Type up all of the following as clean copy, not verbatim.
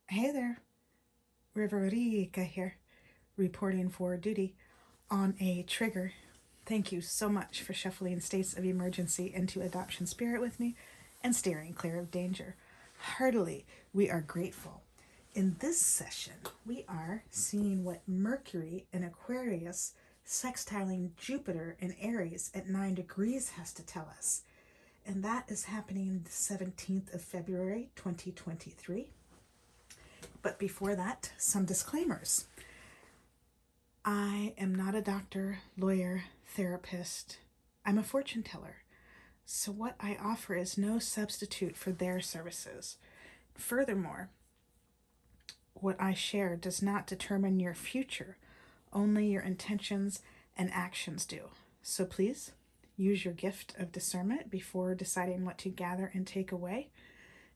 Hey there, Riverica here, reporting for duty on a trigger. Thank you so much for shuffling states of emergency into adoption spirit with me and steering clear of danger. Heartily, we are grateful. In this session, we are seeing what Mercury in Aquarius sextiling Jupiter in Aries at 9 degrees has to tell us. And that is happening the 17th of February, 2023. But before that, some disclaimers. I am not a doctor, lawyer, therapist. I'm a fortune teller. So, what I offer is no substitute for their services. Furthermore, what I share does not determine your future, only your intentions and actions do. So, please use your gift of discernment before deciding what to gather and take away.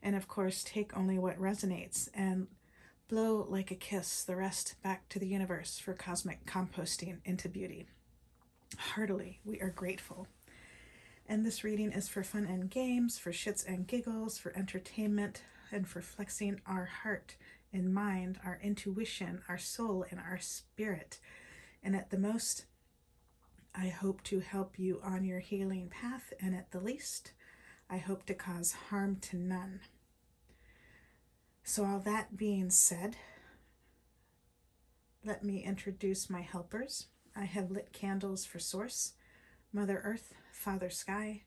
And of course, take only what resonates and blow like a kiss the rest back to the universe for cosmic composting into beauty. Heartily, we are grateful. And this reading is for fun and games, for shits and giggles, for entertainment, and for flexing our heart and mind, our intuition, our soul, and our spirit. And at the most, I hope to help you on your healing path, and at the least, I hope to cause harm to none. So, all that being said, let me introduce my helpers. I have lit candles for Source, Mother Earth, Father Sky,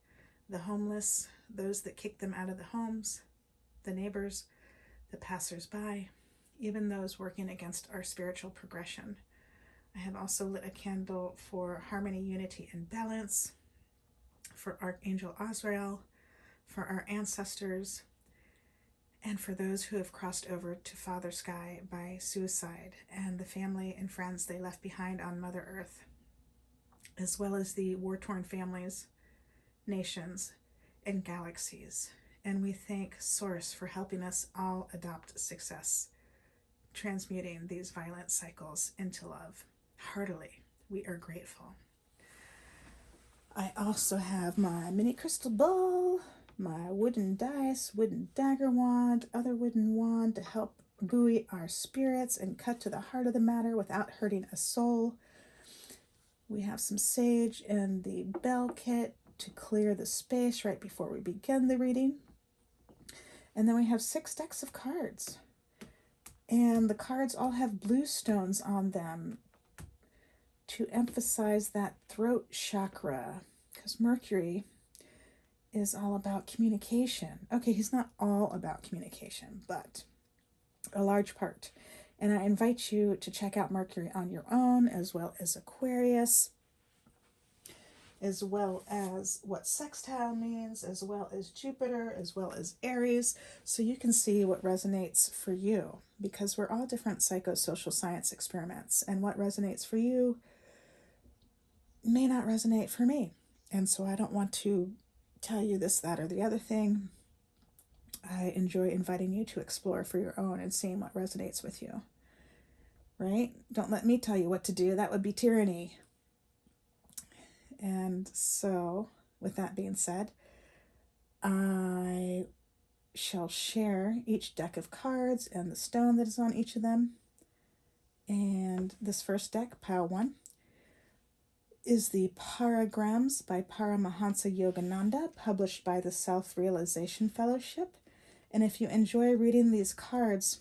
the homeless, those that kick them out of the homes, the neighbors, the passers-by, even those working against our spiritual progression. I have also lit a candle for harmony, unity, and balance, for Archangel Azrael, for our ancestors, and for those who have crossed over to Father Sky by suicide and the family and friends they left behind on Mother Earth, as well as the war-torn families, nations, and galaxies. And we thank Source for helping us all adopt success, transmuting these violent cycles into love. Heartily, we are grateful. I also have my mini crystal ball, my wooden dice, wooden dagger wand, other wooden wand to help buoy our spirits and cut to the heart of the matter without hurting a soul. We have some sage and the bell kit to clear the space right before we begin the reading. And then we have 6 decks of cards. And the cards all have blue stones on them to emphasize that throat chakra, because Mercury is all about communication. Okay, he's not all about communication, but a large part. And I invite you to check out Mercury on your own, as well as Aquarius, as well as what sextile means, as well as Jupiter, as well as Aries, so you can see what resonates for you, because we're all different psychosocial science experiments, and what resonates for you may not resonate for me. And so I don't want to tell you this, that, or the other thing. I enjoy inviting you to explore for your own and seeing what resonates with you. Right? Don't let me tell you what to do. That would be tyranny. And so, with that being said, I shall share each deck of cards and the stone that is on each of them. And this first deck, pile 1, is the Paragrams by Paramahansa Yogananda, published by the Self-Realization Fellowship. And if you enjoy reading these cards,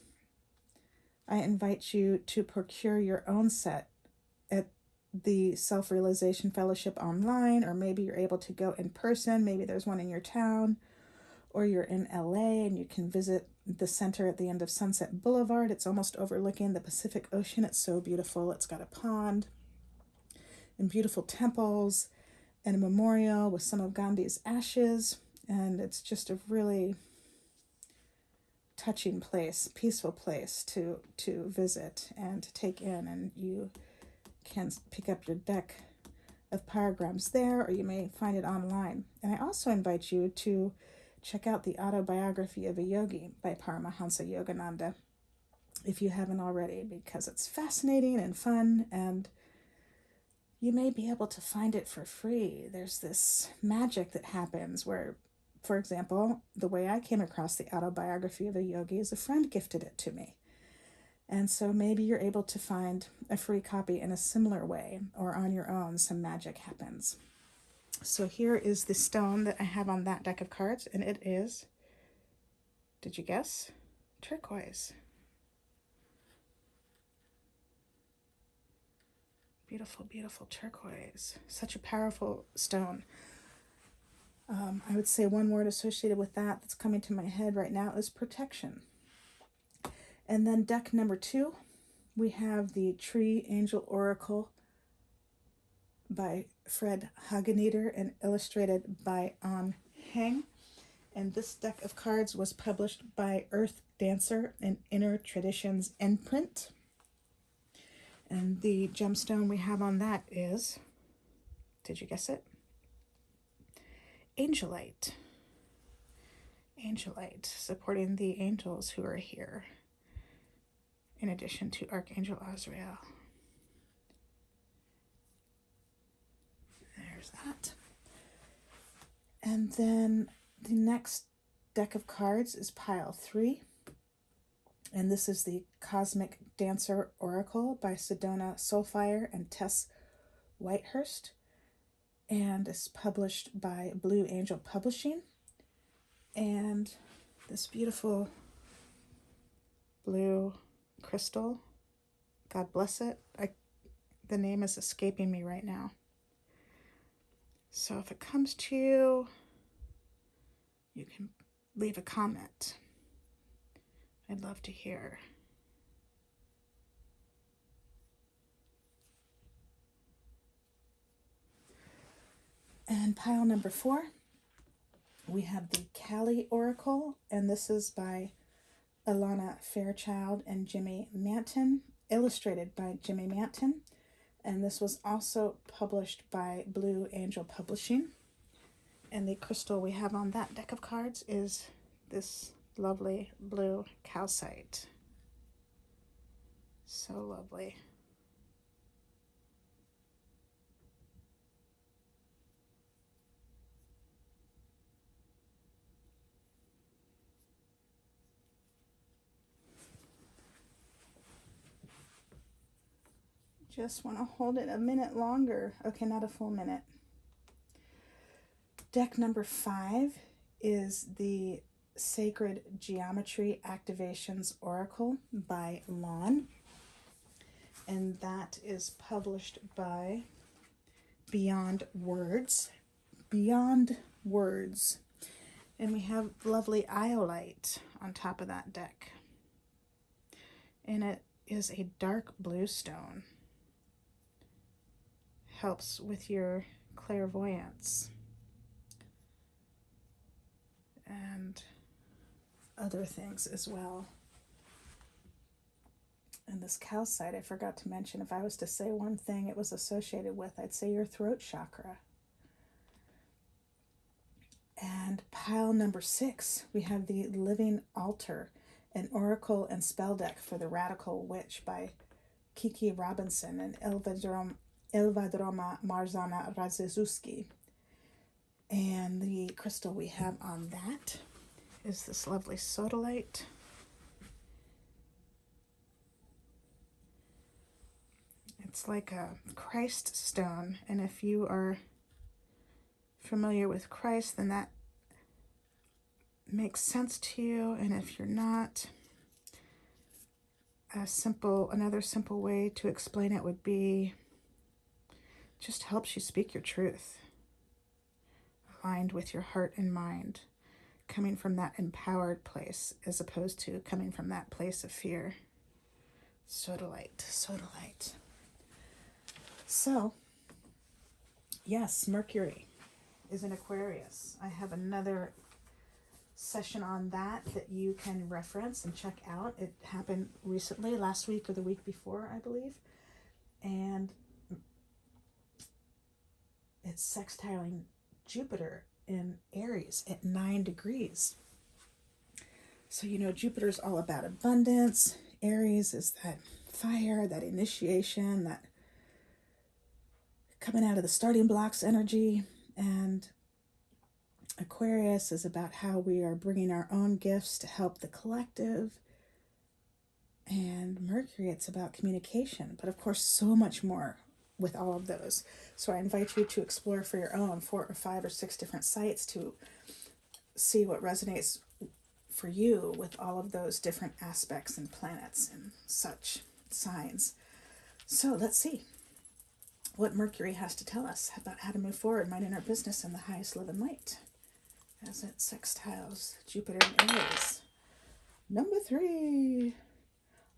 I invite you to procure your own set at the Self-Realization Fellowship online, or maybe you're able to go in person. Maybe there's one in your town, or you're in LA and you can visit the center at the end of Sunset Boulevard. It's almost overlooking the Pacific Ocean. It's so beautiful. It's got a pond and beautiful temples and a memorial with some of Gandhi's ashes. And it's just a really touching place, peaceful place to visit and to take in. And you can pick up your deck of paragrams there, or you may find it online. And I also invite you to check out the Autobiography of a Yogi by Paramahansa Yogananda, if you haven't already, because it's fascinating and fun, and you may be able to find it for free. There's this magic that happens where For example, the way I came across the autobiography of a yogi is a friend gifted it to me. And so maybe you're able to find a free copy in a similar way, or on your own, some magic happens. So here is the stone that I have on that deck of cards, and it is, did you guess? Turquoise. Beautiful, beautiful turquoise. Such a powerful stone. I would say one word associated with that that's coming to my head right now is protection. And then deck number 2, we have the Tree Angel Oracle by Fred Hageneter and illustrated by An Heng. And this deck of cards was published by Earth Dancer and Inner Traditions Imprint. And the gemstone we have on that is, did you guess it? Angelite. Angelite, supporting the angels who are here, in addition to Archangel Azrael. There's that. And then the next deck of cards is pile 3. And this is the Cosmic Dancer Oracle by Sedona Soulfire and Tess Whitehurst. And it's published by Blue Angel Publishing. And this beautiful blue crystal, God bless it. The name is escaping me right now. So if it comes to you, you can leave a comment. I'd love to hear. And pile number 4, we have the Cali Oracle, and this is by Alana Fairchild and Jimmy Manton, illustrated by Jimmy Manton. And this was also published by Blue Angel Publishing. And the crystal we have on that deck of cards is this lovely blue calcite. So lovely. Just want to hold it a minute longer. Okay, not a full minute. Deck number 5 is the Sacred Geometry Activations Oracle by Lon. And that is published by Beyond Words. Beyond Words. And we have lovely iolite on top of that deck. And it is a dark blue stone. Helps with your clairvoyance and other things as well. And this calcite, I forgot to mention, if I was to say one thing it was associated with, I'd say your throat chakra. And pile number 6, we have the Living Altar, an oracle and spell deck for the Radical Witch by Kiki Robinson and Elvadroma Marzana Radziszewski. And the crystal we have on that is this lovely sodalite. It's like a Christ stone, and if you are familiar with Christ, then that makes sense to you, and if you're not, another simple way to explain it would be just helps you speak your truth, aligned with your heart and mind, coming from that empowered place as opposed to coming from that place of fear. Sodalite, sodalite. So, yes, Mercury is in Aquarius. I have another session on that you can reference and check out. It happened recently, last week or the week before, I believe. And it's sextiling Jupiter in Aries at 9 degrees. So, Jupiter's all about abundance. Aries is that fire, that initiation, that coming out of the starting blocks energy. And Aquarius is about how we are bringing our own gifts to help the collective. And Mercury, it's about communication, but of course, so much more with all of those. So I invite you to explore for your own 4 or 5 or 6 different sites to see what resonates for you with all of those different aspects and planets and such signs. So let's see what Mercury has to tell us about how to move forward, minding our business in the highest love and light, as it sextiles Jupiter and Aries. Number 3.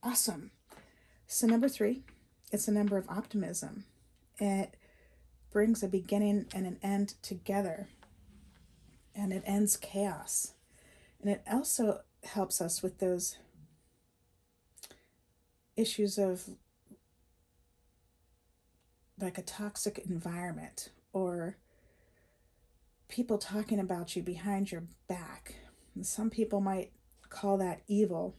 Awesome. So number 3, it's a number of optimism. It brings a beginning and an end together, and it ends chaos. And it also helps us with those issues of like a toxic environment or people talking about you behind your back. And some people might call that evil,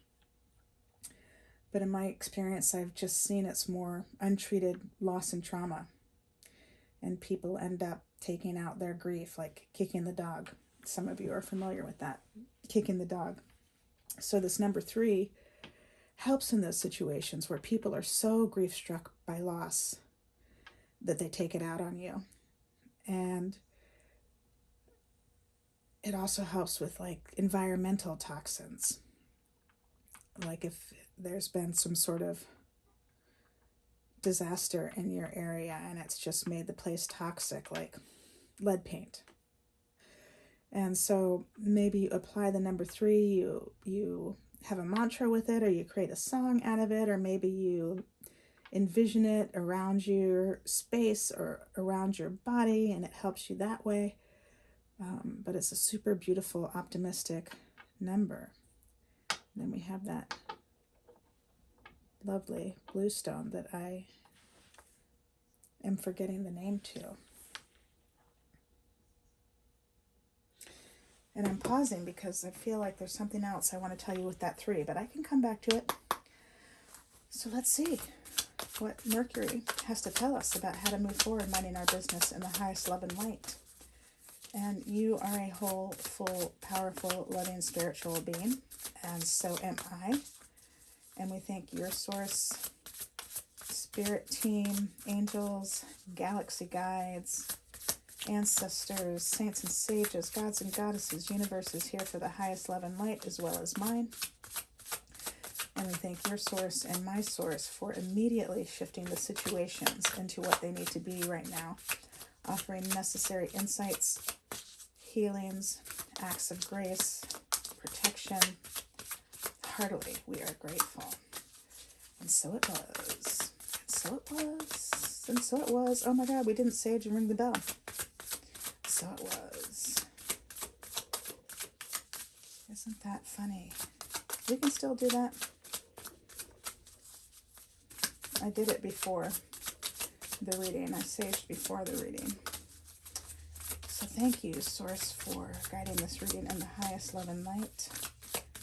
but in my experience, I've just seen it's more untreated loss and trauma. And people end up taking out their grief, like kicking the dog. Some of you are familiar with that, kicking the dog. So this number 3 helps in those situations where people are so grief struck by loss that they take it out on you. And it also helps with like environmental toxins. Like if there's been some sort of disaster in your area and it's just made the place toxic, like lead paint. And so maybe you apply the number 3, you have a mantra with it, or you create a song out of it, or maybe you envision it around your space or around your body, and it helps you that way. But it's a super beautiful, optimistic number. And then we have that lovely blue stone that I am forgetting the name to. And I'm pausing because I feel like there's something else I want to tell you with that 3, but I can come back to it. So let's see what Mercury has to tell us about how to move forward, minding our business in the highest love and light. And you are a whole, full, powerful, loving, spiritual being, and so am I. And we thank your source, spirit team, angels, galaxy guides, ancestors, saints and sages, gods and goddesses, universes here for the highest love and light as well as mine. And we thank your source and my source for immediately shifting the situations into what they need to be right now, offering necessary insights, healings, acts of grace, protection. Heartily, we are grateful. And so it was. And so it was. And so it was. Oh my God, we didn't sage and ring the bell. So it was. Isn't that funny? We can still do that. I did it before the reading. I saged before the reading. So thank you, Source, for guiding this reading in the highest love and light,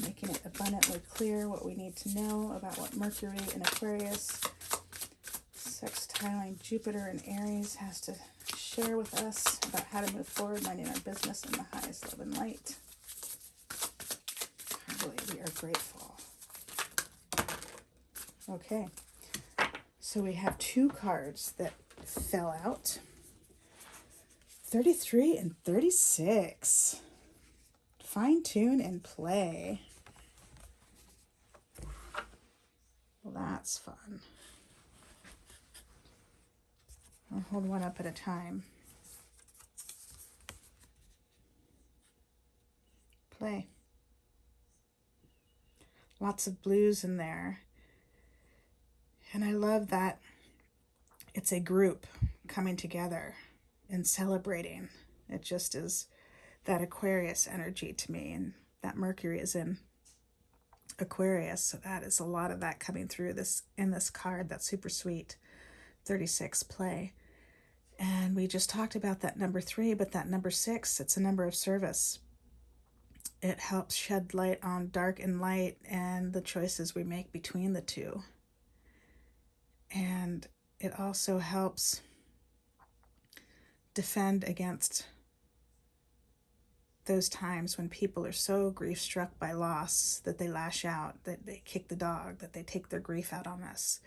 making it abundantly clear what we need to know about what Mercury in Aquarius, sextiling Jupiter and Aries has to share with us about how to move forward, minding our business in the highest love and light. Really, we are grateful. Okay, so we have 2 cards that fell out. 33 and 36. Fine tune and play. Well, that's fun. I'll hold one up at a time. Play. Lots of blues in there. And I love that it's a group coming together and celebrating. It just is that Aquarius energy to me, and that Mercury is in Aquarius, so that is a lot of that coming through this in this card. That's super sweet. 36, play. And we just talked about that number 3, but that number 6, it's a number of service. It helps shed light on dark and light and the choices we make between the two. And it also helps defend against those times when people are so grief struck by loss that they lash out, that they kick the dog, that they take their grief out on us.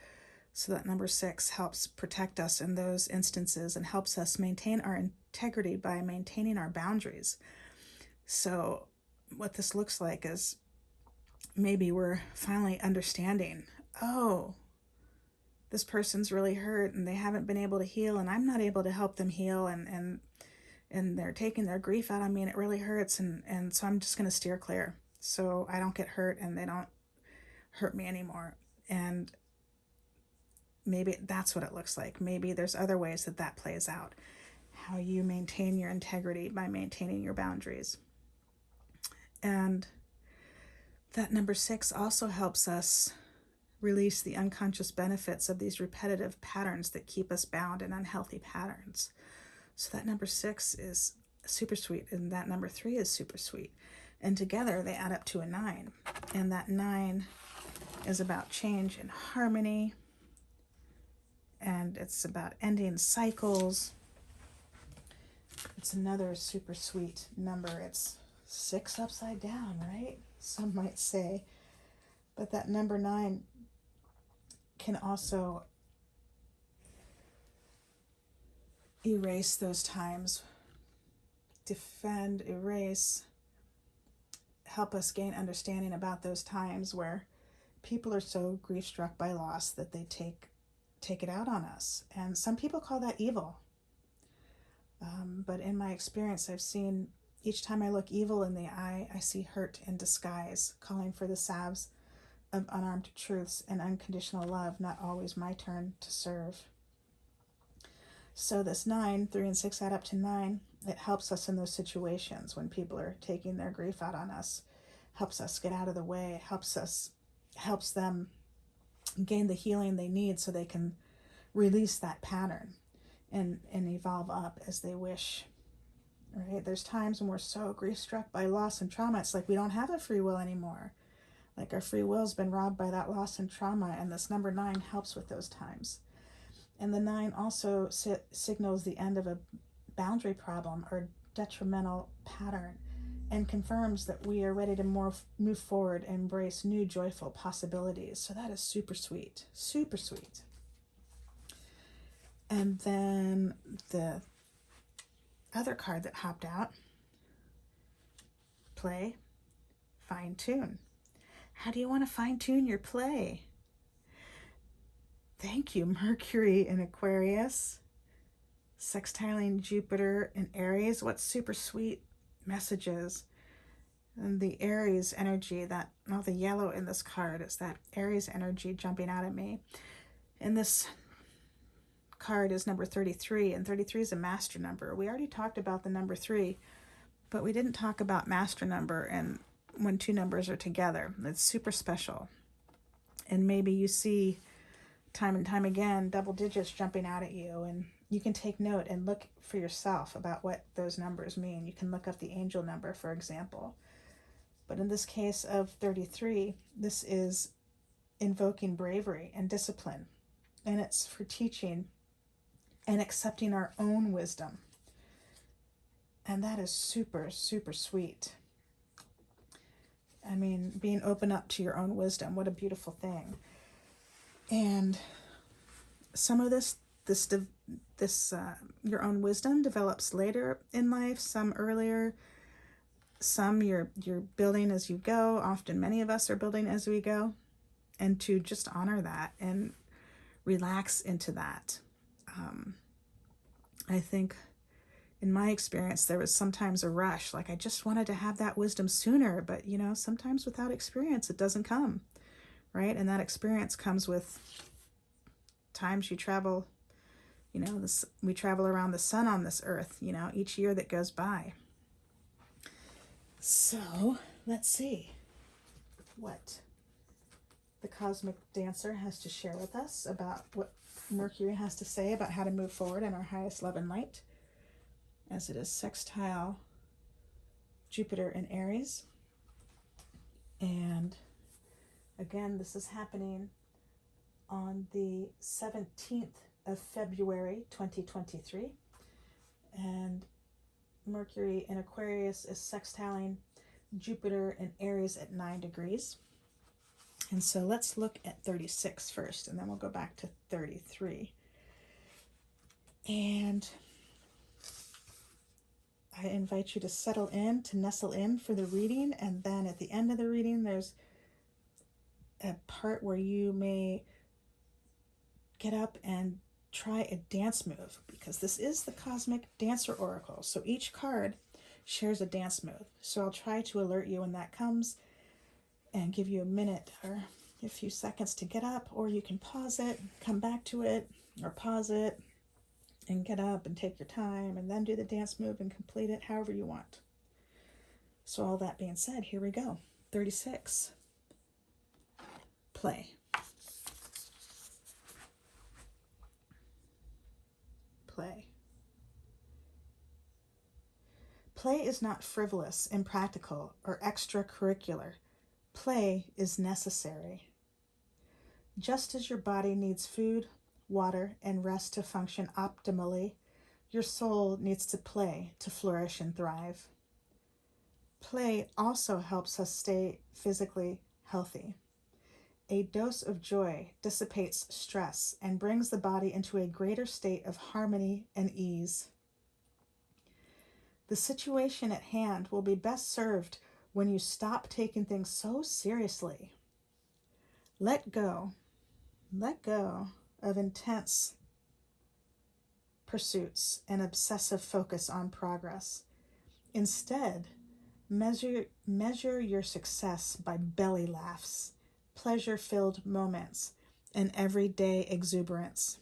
So that number 6 helps protect us in those instances and helps us maintain our integrity by maintaining our boundaries. So what this looks like is maybe we're finally understanding, oh, this person's really hurt and they haven't been able to heal, and I'm not able to help them heal, and they're taking their grief out on me, and it really hurts, and so I'm just going to steer clear so I don't get hurt and they don't hurt me anymore. And maybe that's what it looks like. Maybe there's other ways that that plays out, how you maintain your integrity by maintaining your boundaries. And that number 6 also helps us release the unconscious benefits of these repetitive patterns that keep us bound in unhealthy patterns. So that number 6 is super sweet, and that number 3 is super sweet. And together they add up to a 9. And that 9 is about change and harmony. And it's about ending cycles. It's another super sweet number. It's 6 upside down, right? Some might say. But that number 9 can also erase those times, defend, erase, help us gain understanding about those times where people are so grief-struck by loss that they take it out on us. And some people call that evil. But in my experience, I've seen each time I look evil in the eye, I see hurt in disguise, calling for the salves of unarmed truths and unconditional love, not always my turn to serve. So this 9, 3 and 6 add up to 9. It helps us in those situations when people are taking their grief out on us, helps us get out of the way, helps them gain the healing they need so they can release that pattern and evolve up as they wish. Right? There's times when we're so grief struck by loss and trauma, it's like we don't have a free will anymore. Like our free will's been robbed by that loss and trauma, and this number 9 helps with those times. And the 9 also signals the end of a boundary problem or detrimental pattern, and confirms that we are ready to move forward and embrace new joyful possibilities. So that is super sweet, super sweet. And then the other card that hopped out, play, fine tune. How do you want to fine tune your play? Thank you, Mercury in Aquarius, sextiling Jupiter in Aries. What super sweet messages. And the Aries energy, that all the yellow in this card is that Aries energy jumping out at me. And this card is number 33, and 33 is a master number. We already talked about the number 3, but we didn't talk about master number and when 2 numbers are together. It's super special. And maybe you see time and time again double digits jumping out at you, and you can take note and look for yourself about what those numbers mean. You can look up the angel number, for example. But in this case of 33, this is invoking bravery and discipline, and it's for teaching and accepting our own wisdom. And that is super, super sweet. I mean, being open up to your own wisdom, what a beautiful thing. And some of this your own wisdom develops later in life, some earlier, some you're building as you go. Often many of us are building as we go, and to just honor that and relax into that. I think in my experience, there was sometimes a rush, like I just wanted to have that wisdom sooner, but sometimes without experience, it doesn't come, right? And that experience comes with times you travel, we travel around the sun on this earth, each year that goes by. So let's see what the cosmic dancer has to share with us about what Mercury has to say about how to move forward in our highest love and light, as it is sextile Jupiter in Aries. And again, this is happening on the 17th of February 2023. And Mercury in Aquarius is sextiling Jupiter in Aries at 9 degrees. And so let's look at 36 first, and then we'll go back to 33. And I invite you to settle in, to nestle in for the reading. And then at the end of the reading, there's a part where you may get up and try a dance move, because this is the Cosmic Dancer Oracle. So each card shares a dance move. So I'll try to alert you when that comes and give you a minute or a few seconds to get up, or you can pause it, come back to it, or pause it and get up and take your time and then do the dance move and complete it however you want. So all that being said, here we go. 36. Play. Play. Play is not frivolous, impractical, or extracurricular. Play is necessary. Just as your body needs food, water, and rest to function optimally, your soul needs to play to flourish and thrive. Play also helps us stay physically healthy. A dose of joy dissipates stress and brings the body into a greater state of harmony and ease. The situation at hand will be best served when you stop taking things so seriously. Let go of intense pursuits and obsessive focus on progress. Instead, measure your success by belly laughs, pleasure-filled moments, and everyday exuberance.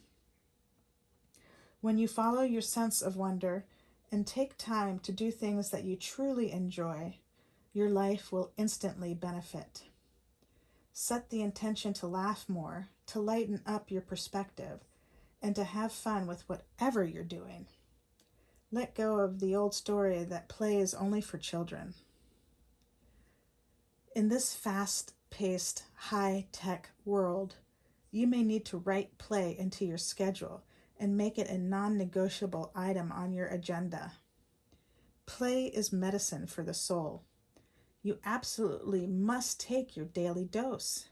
When you follow your sense of wonder and take time to do things that you truly enjoy, your life will instantly benefit. Set the intention to laugh more, to lighten up your perspective, and to have fun with whatever you're doing. Let go of the old story that play is only for children. In this fast-paced, high-tech world, you may need to write play into your schedule and make it a non-negotiable item on your agenda. Play is medicine for the soul. You absolutely must take your daily dose.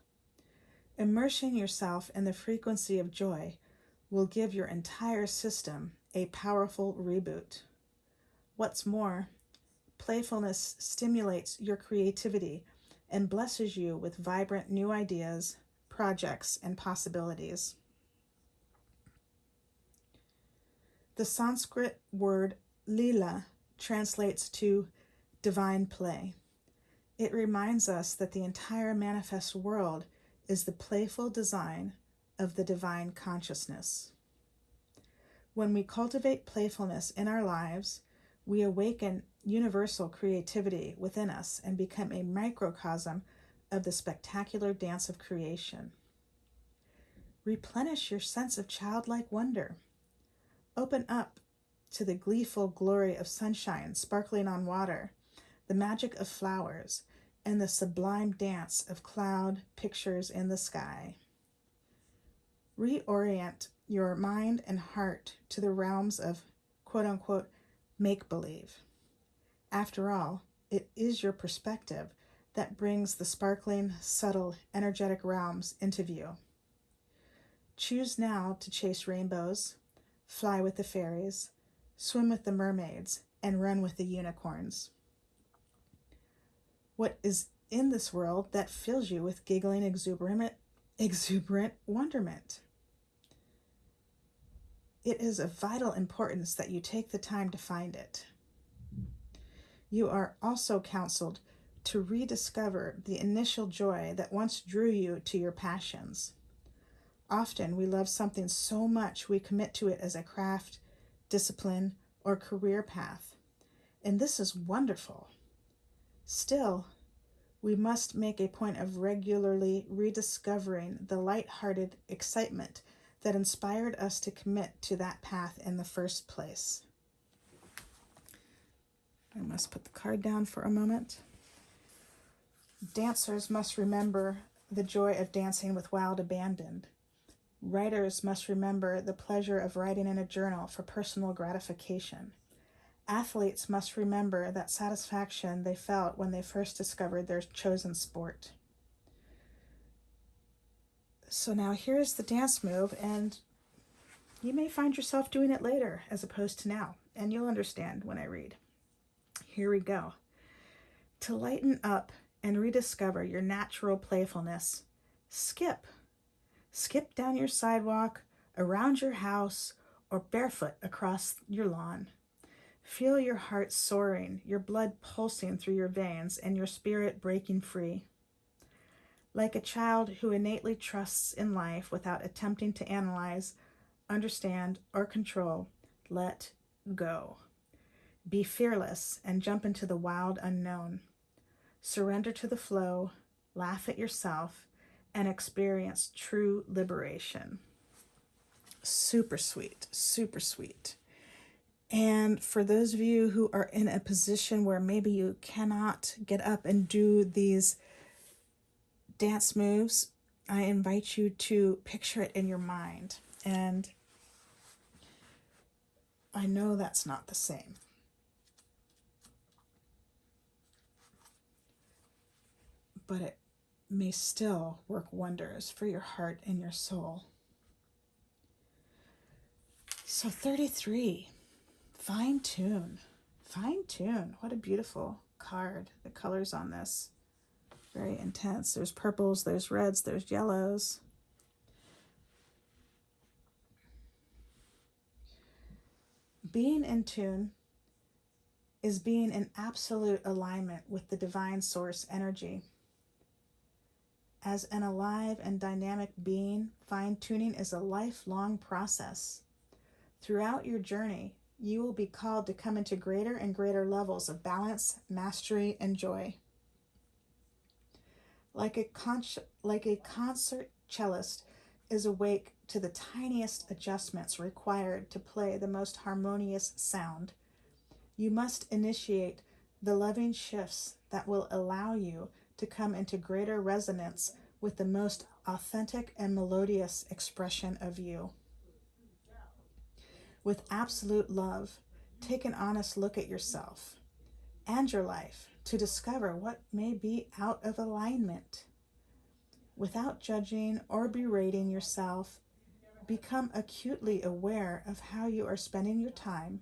Immersing yourself in the frequency of joy will give your entire system a powerful reboot. What's more, playfulness stimulates your creativity and blesses you with vibrant new ideas, projects, and possibilities. The Sanskrit word lila translates to divine play. It reminds us that the entire manifest world is the playful design of the divine consciousness. When we cultivate playfulness in our lives, we awaken universal creativity within us and become a microcosm of the spectacular dance of creation. Replenish your sense of childlike wonder. Open up to the gleeful glory of sunshine sparkling on water, the magic of flowers, and the sublime dance of cloud pictures in the sky. Reorient your mind and heart to the realms of quote-unquote make-believe. After all, it is your perspective that brings the sparkling, subtle, energetic realms into view. Choose now to chase rainbows, fly with the fairies, swim with the mermaids, and run with the unicorns. What is in this world that fills you with giggling, exuberant wonderment? It is of vital importance that you take the time to find it. You are also counseled to rediscover the initial joy that once drew you to your passions. Often we love something so much we commit to it as a craft, discipline, or career path. And this is wonderful. Still, we must make a point of regularly rediscovering the light-hearted excitement that inspired us to commit to that path in the first place. I must put the card down for a moment. Dancers must remember the joy of dancing with wild abandon. Writers must remember the pleasure of writing in a journal for personal gratification. Athletes must remember that satisfaction they felt when they first discovered their chosen sport. So now here's the dance move, and you may find yourself doing it later as opposed to now, and you'll understand when I read. Here we go. To lighten up and rediscover your natural playfulness, skip. Skip down your sidewalk, around your house, or barefoot across your lawn. Feel your heart soaring, your blood pulsing through your veins, and your spirit breaking free. Like a child who innately trusts in life without attempting to analyze, understand, or control, let go. Be fearless and jump into the wild unknown. Surrender to the flow, laugh at yourself, and experience true liberation. Super sweet, super sweet. And for those of you who are in a position where maybe you cannot get up and do these dance moves, I invite you to picture it in your mind. And I know that's not the same. But it may still work wonders for your heart and your soul. So 33, fine tune. Fine tune. What a beautiful card. The colors on this, very intense. There's purples, there's reds, there's yellows. Being in tune is being in absolute alignment with the divine source energy. As an alive and dynamic being, fine-tuning is a lifelong process. Throughout your journey, you will be called to come into greater and greater levels of balance, mastery, and joy. Like a concert cellist is awake to the tiniest adjustments required to play the most harmonious sound, you must initiate the loving shifts that will allow you to come into greater resonance with the most authentic and melodious expression of you. With absolute love, take an honest look at yourself and your life to discover what may be out of alignment. Without judging or berating yourself, become acutely aware of how you are spending your time,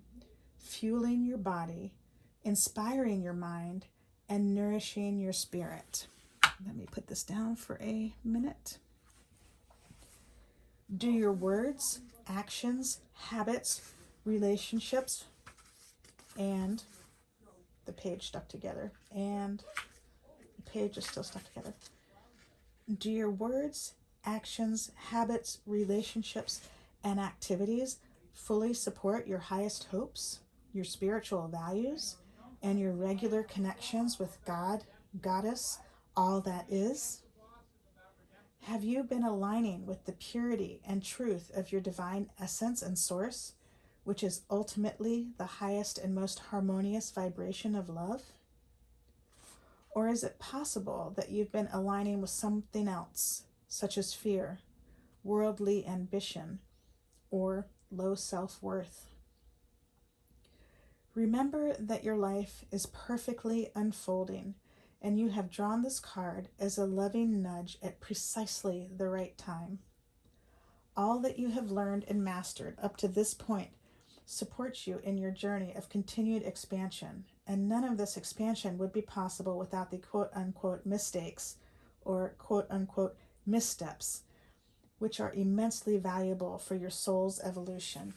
fueling your body, inspiring your mind, and nourishing your spirit. Let me put this down for a minute. Do your words, actions, habits, relationships, and the page stuck together, and the page is still stuck together. Do your words, actions, habits, relationships, and activities fully support your highest hopes, your spiritual values, and your regular connections with God, Goddess, all that is? Have you been aligning with the purity and truth of your divine essence and source, which is ultimately the highest and most harmonious vibration of love? Or is it possible that you've been aligning with something else, such as fear, worldly ambition, or low self-worth? Remember that your life is perfectly unfolding, and you have drawn this card as a loving nudge at precisely the right time. All that you have learned and mastered up to this point supports you in your journey of continued expansion, and none of this expansion would be possible without the quote-unquote mistakes or quote-unquote missteps, which are immensely valuable for your soul's evolution.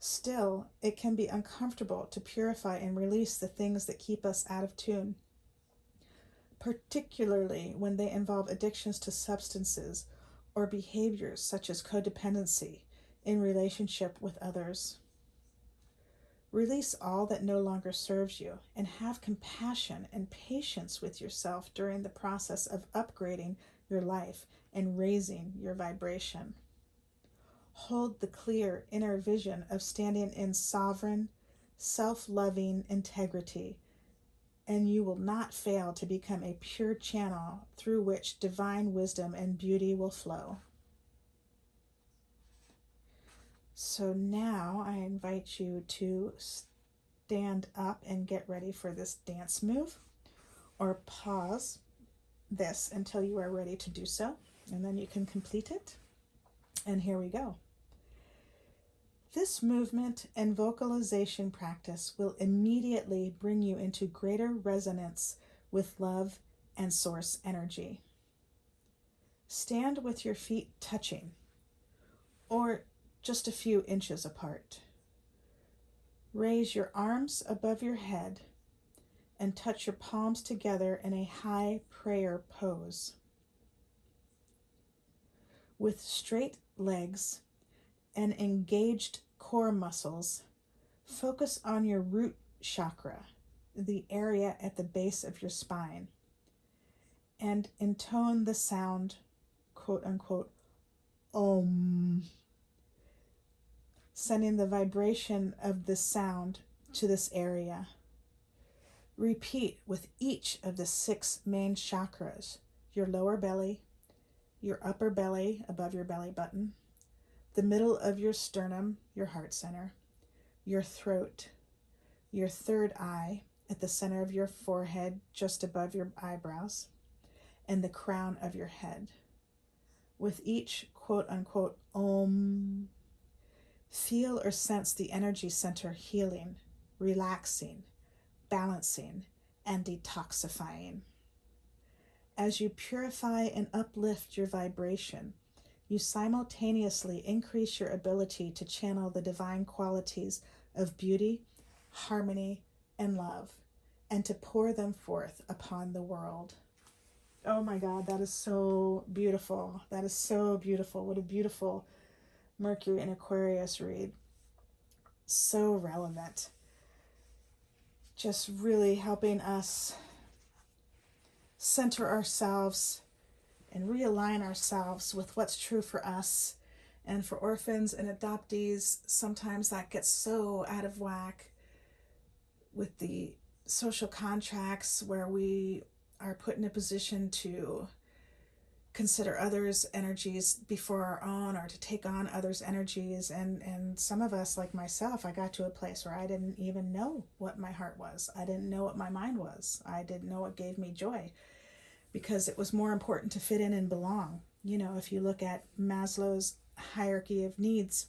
Still, it can be uncomfortable to purify and release the things that keep us out of tune, particularly when they involve addictions to substances or behaviors such as codependency in relationship with others. Release all that no longer serves you and have compassion and patience with yourself during the process of upgrading your life and raising your vibration. Hold the clear inner vision of standing in sovereign, self-loving integrity, and you will not fail to become a pure channel through which divine wisdom and beauty will flow. So now I invite you to stand up and get ready for this dance move, or pause this until you are ready to do so, and then you can complete it. And here we go. This movement and vocalization practice will immediately bring you into greater resonance with love and source energy. Stand with your feet touching, or just a few inches apart. Raise your arms above your head and touch your palms together in a high prayer pose. With straight legs and engaged core muscles, focus on your root chakra, the area at the base of your spine, and intone the sound, quote unquote, Om, sending the vibration of the sound to this area. Repeat with each of the 6 main chakras: your lower belly, your upper belly above your belly button, the middle of your sternum, your heart center, your throat, your third eye at the center of your forehead just above your eyebrows, and the crown of your head. With each quote unquote Om, feel or sense the energy center healing, relaxing, balancing, and detoxifying. As you purify and uplift your vibration, you simultaneously increase your ability to channel the divine qualities of beauty, harmony, and love, and to pour them forth upon the world. Oh my God, that is so beautiful. That is so beautiful. What a beautiful Mercury and Aquarius read. So relevant. Just really helping us center ourselves and realign ourselves with what's true for us. And for orphans and adoptees, sometimes that gets so out of whack with the social contracts where we are put in a position to consider others' energies before our own, or to take on others' energies. And some of us, like myself, I got to a place where I didn't even know what my heart was. I didn't know what my mind was. I didn't know what gave me joy, because it was more important to fit in and belong. You know, if you look at Maslow's hierarchy of needs,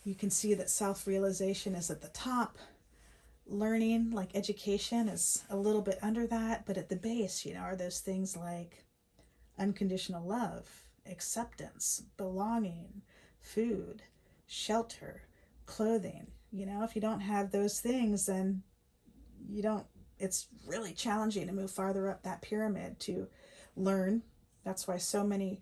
you can see that self-realization is at the top. Learning, like education, is a little bit under that, but at the base, you know, are those things like unconditional love, acceptance, belonging, food, shelter, clothing. You know, if you don't have those things, then it's really challenging to move farther up that pyramid to learn. That's why so many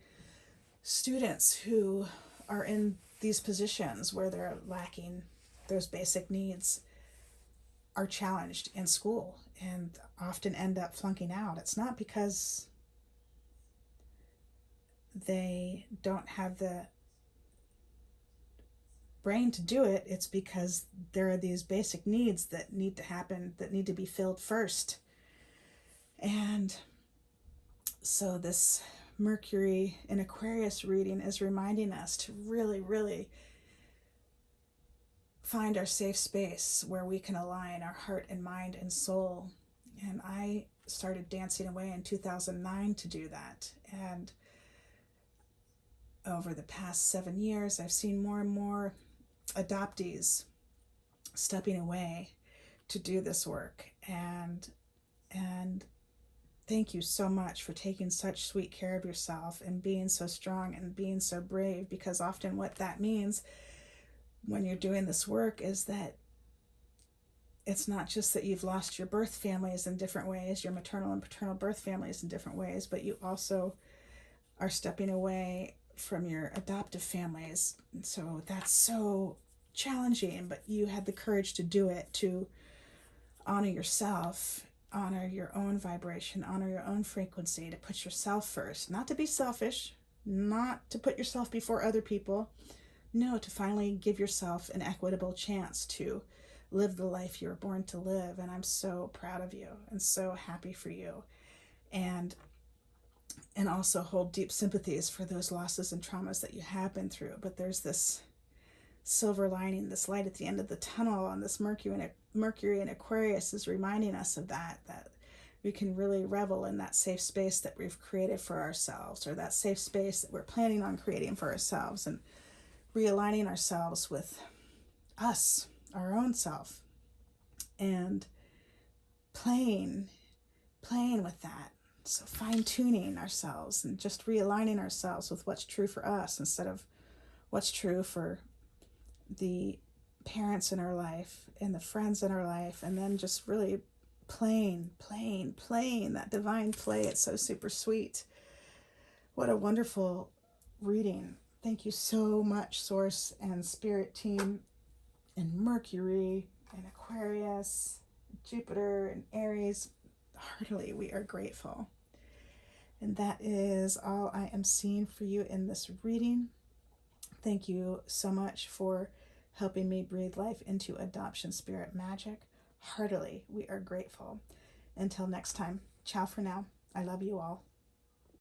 students who are in these positions where they're lacking those basic needs are challenged in school and often end up flunking out. It's not because they don't have the brain to do it. It's because there are these basic needs that need to happen, that need to be filled first. And so this Mercury in Aquarius reading is reminding us to really, really find our safe space where we can align our heart and mind and soul. And I started dancing away in 2009 to do that. And over the past 7 years, I've seen more and more adoptees stepping away to do this work. And thank you so much for taking such sweet care of yourself and being so strong and being so brave, because often what that means when you're doing this work is that it's not just that you've lost your birth families in different ways, your maternal and paternal birth families in different ways, but you also are stepping away from your adoptive families. And so that's so challenging, but you had the courage to do it, to honor yourself, honor your own vibration, honor your own frequency, to put yourself first, not to be selfish, not to put yourself before other people. No, to finally give yourself an equitable chance to live the life you were born to live. And I'm so proud of you and so happy for you. And also hold deep sympathies for those losses and traumas that you have been through. But there's this silver lining, this light at the end of the tunnel, and this Mercury in Aquarius is reminding us of that we can really revel in that safe space that we've created for ourselves, or that safe space that we're planning on creating for ourselves, and realigning ourselves with us, our own self, and playing with that. So fine-tuning ourselves and just realigning ourselves with what's true for us instead of what's true for the parents in our life and the friends in our life, and then just really playing that divine play. It's so super sweet. What a wonderful reading. Thank you so much, Source and Spirit Team, and Mercury and Aquarius, Jupiter and Aries. Heartily, we are grateful. And that is all I am seeing for you in this reading. Thank you so much for helping me breathe life into adoption spirit magic. Heartily, we are grateful. Until next time, ciao for now. I love you all.